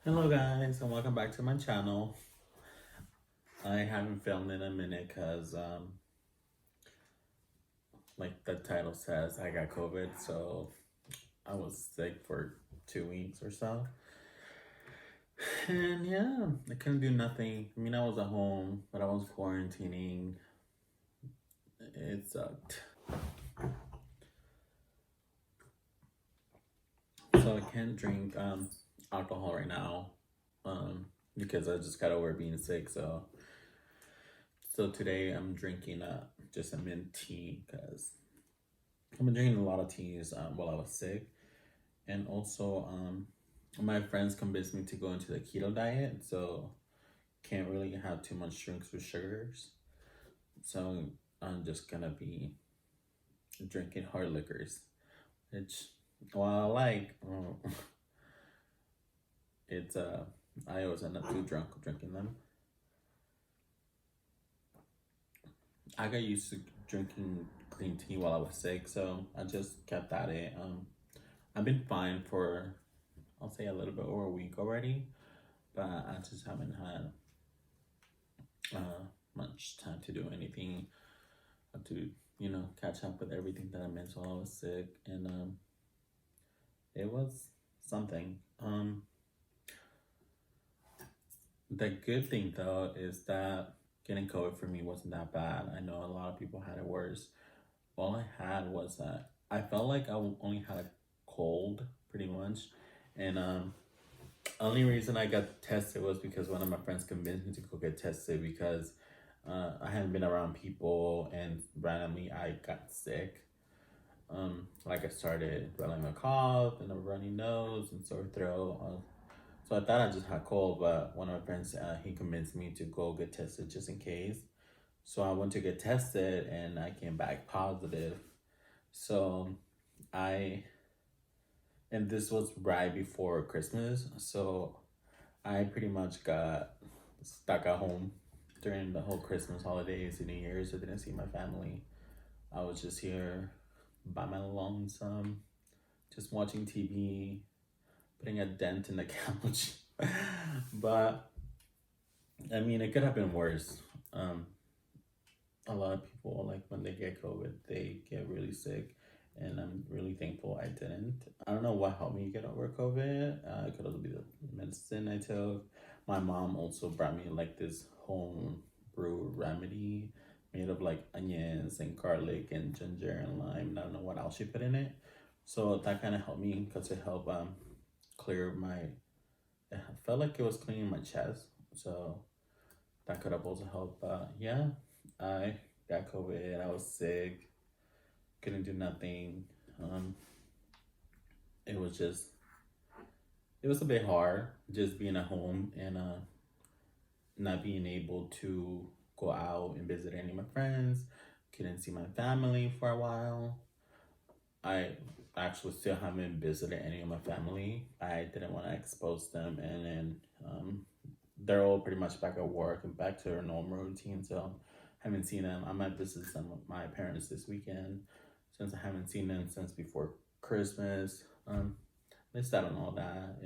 Hello guys and welcome back to my channel. I haven't filmed in a minute because like the title says, I got COVID, so I was sick for 2 weeks or so. And yeah, I couldn't do nothing. I mean, I was at home, but I was quarantining. It sucked. So I can't drink alcohol right now because I just got over being sick. So today I'm drinking just a mint tea because I've been drinking a lot of teas while I was sick, and also my friends convinced me to go into the keto diet, so can't really have too much drinks with sugars. So I'm just gonna be drinking hard liquors, which while I like, it's I always end up too drunk drinking them. I got used to drinking green tea while I was sick, so I just kept at it. I've been fine for I'll say a little bit over a week already, but I just haven't had much time to do anything to catch up with everything that I missed while I was sick, and it was something. The good thing though is that getting COVID for me wasn't that bad. I know a lot of people had it worse. All I had was that I felt like I only had a cold pretty much, and only reason I got tested was because one of my friends convinced me to go get tested because I hadn't been around people and randomly I got sick. Like I started running a cough and a runny nose and sore throat. So I thought I just had cold, but one of my friends he convinced me to go get tested just in case. So I went to get tested and I came back positive. So I and this was right before Christmas, so I pretty much got stuck at home during the whole Christmas holidays and New Year's. I didn't see my family. I was just here by my lonesome, just watching TV, putting a dent in the couch. But I mean, it could have been worse. A lot of people, like when they get COVID, they get really sick, and I'm really thankful I didn't. I don't know what helped me get over COVID. It could also be the medicine I took. My mom also brought me like this home brew remedy made of like onions and garlic and ginger and lime. I don't know what else she put in it. So that kind of helped me because it helped clear my. It felt like it was cleaning my chest. So that could have also helped. Yeah, I got COVID. I was sick. Couldn't do nothing. Um, it was just it was a bit hard just being at home and not being able to go out and visit any of my friends. Couldn't see my family for a while. I actually still haven't visited any of my family. I didn't want to expose them, and then they're all pretty much back at work and back to their normal routine. So I haven't seen them. I might visit some of my parents this weekend since I haven't seen them since before Christmas. Missed out on all that.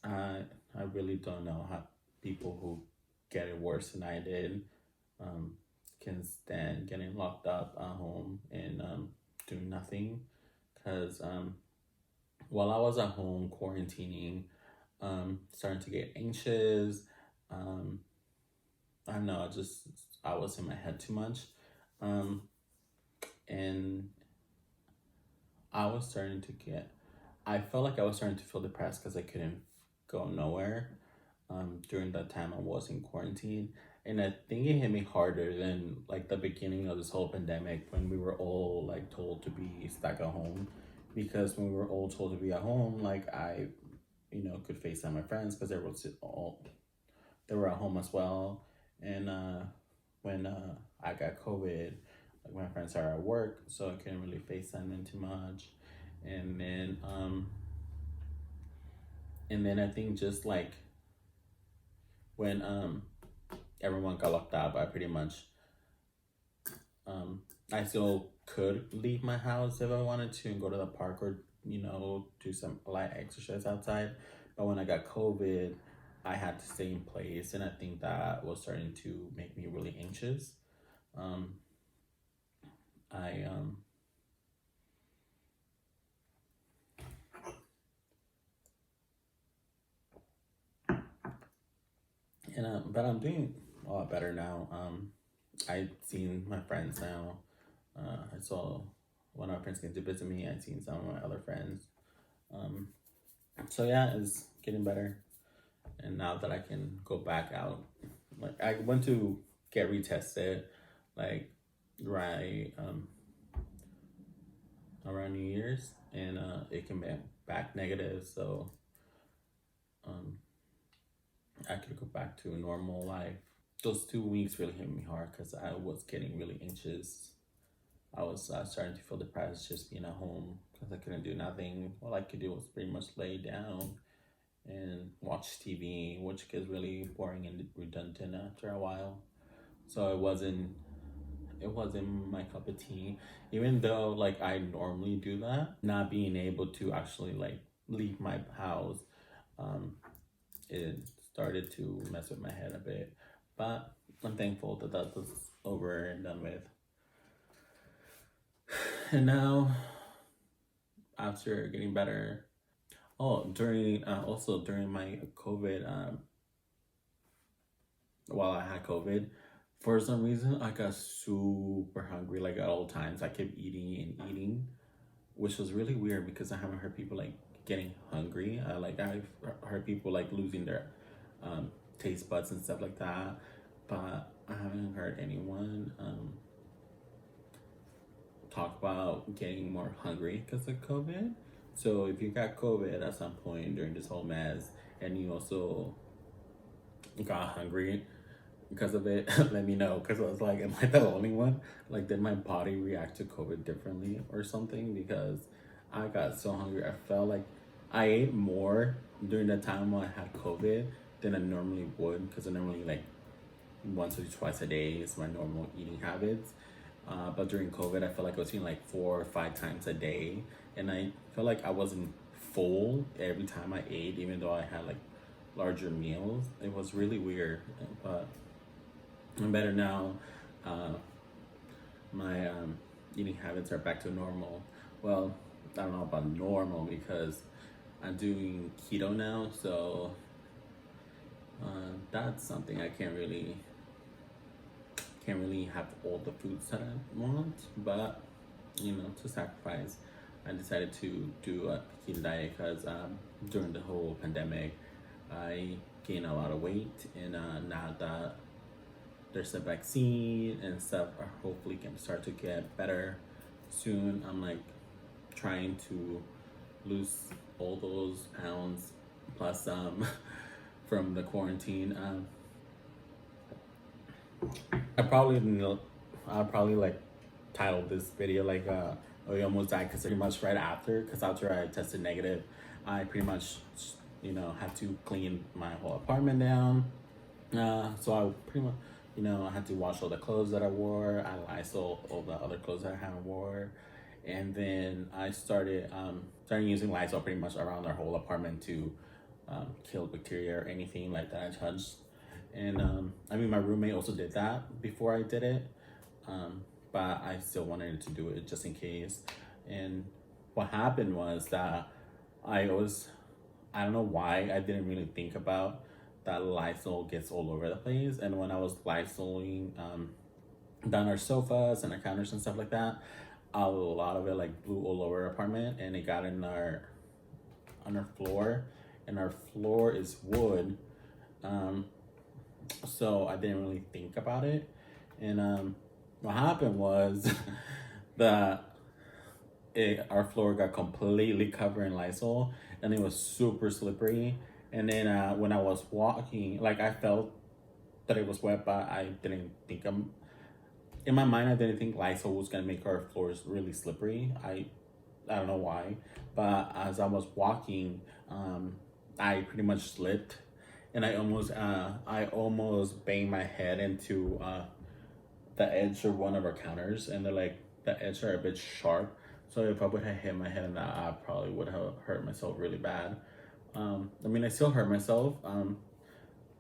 I really don't know how people who get it worse than I did um, can stand getting locked up at home and doing nothing. Because while I was at home quarantining, starting to get anxious. Um, I don't know, I was in my head too much. Um, and I was starting to get, I felt like I was starting to feel depressed because I couldn't go nowhere during that time I was in quarantine. And I think it hit me harder than like the beginning of this whole pandemic when we were all like told to be stuck at home. Because when we were all told to be at home, like I, could FaceTime my friends because they were at home as well. And when I got COVID, like my friends are at work, so I couldn't really FaceTime them too much. And then I think just like when everyone got locked up, I pretty much I still could leave my house if I wanted to and go to the park or do some light exercise outside. But when I got COVID, I had to stay in place, and I think that was starting to make me really anxious. Um, I and But I'm doing a lot better now. I've seen my friends now. I saw one of my friends came to visit me. I've seen some of my other friends. Um, so yeah, it's getting better. And now that I can go back out, like I went to get retested, like right around New Year's, and it came back negative. So um, I could go back to a normal life. Those 2 weeks really hit me hard because I was getting really anxious. I was starting to feel depressed just being at home because I couldn't do nothing. All I could do was pretty much lay down and watch TV, which gets really boring and redundant after a while. So it wasn't my cup of tea. Even though like I normally do that, not being able to actually like leave my house, um, it started to mess with my head a bit. But I'm thankful that that was over and done with. And now, after getting better, during my COVID, while I had COVID, for some reason I got super hungry. Like at all times, I kept eating and eating, which was really weird because I haven't heard people like getting hungry. I've heard people like losing their taste buds and stuff like that, but I haven't heard anyone talk about getting more hungry because of COVID. So if you got COVID at some point during this whole mess and you also got hungry because of it, let me know. Because I was like, am I the only one? Like, did my body react to COVID differently or something? Because I got so hungry. I felt like I ate more during the time when I had COVID than I normally would. Because I normally like once or twice a day is my normal eating habits. But during COVID, I felt like I was eating like 4 or 5 times a day, and I felt like I wasn't full every time I ate, even though I had like larger meals. It was really weird, but I'm better now. Uh, my eating habits are back to normal. Well, I don't know about normal because I'm doing keto now, so that's something I can't really have all the foods that I want, but to sacrifice, I decided to do a keto diet because during the whole pandemic, I gained a lot of weight, and now that there's a vaccine and stuff, are hopefully can start to get better soon. I'm like trying to lose all those pounds plus from the quarantine. I probably know. I'll probably like title this video like "Oh, you almost died," because pretty much right after, because after I tested negative, I pretty much had to clean my whole apartment down. So I pretty much I had to wash all the clothes that I wore. I Lysol all the other clothes that I haven't wore, and then I started using Lysol pretty much around our whole apartment to kill bacteria or anything like that I touched. And I mean, my roommate also did that before I did it, but I still wanted to do it just in case. And what happened was that I was, I don't know why I didn't really think about that Lysol gets all over the place. And when I was Lysoling down our sofas and our counters and stuff like that, a lot of it like blew all over our apartment, and it got in our on our floor, and our floor is wood. Um, so I didn't really think about it. And what happened was that our floor got completely covered in Lysol, and it was super slippery. And then when I was walking, like I felt that it was wet, but I didn't think in my mind I didn't think Lysol was gonna make our floors really slippery. I don't know why, but as I was walking, I pretty much slipped, and I almost banged my head into the edge of one of our counters, and they're like the edge are a bit sharp, So if I would have hit my head on that, I probably would have hurt myself really bad. I mean, I still hurt myself.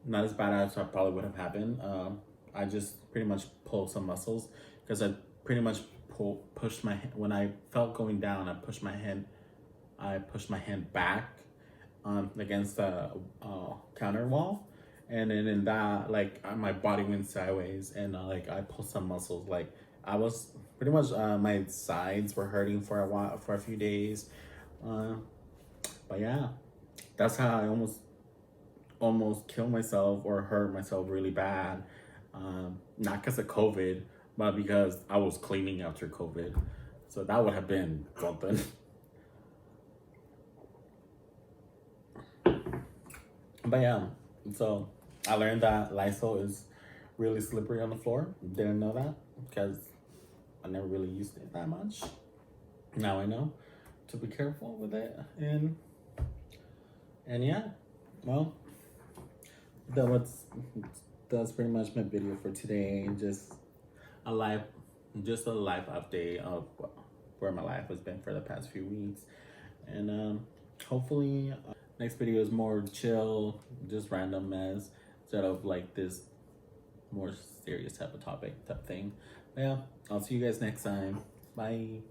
Not as bad as I probably would have happened. I just pretty much pulled some muscles because I pretty much pushed my when I felt going down. I pushed my hand back against the counter wall, and then in that, like my body went sideways, and like I pulled some muscles. Like I was pretty much my sides were hurting for a while, for a few days. Uh, but yeah, that's how I almost killed myself or hurt myself really bad. Not because of COVID, but because I was cleaning after COVID. So that would have been something. But yeah, so I learned that Lysol is really slippery on the floor. Didn't know that because I never really used it that much. Now I know to be careful with it. And yeah, well, that was that's pretty much my video for today. A life, just a life update of where my life has been for the past few weeks, and hopefully next video is more chill, just random mess instead of like this more serious type thing. But yeah, I'll see you guys next time. Bye.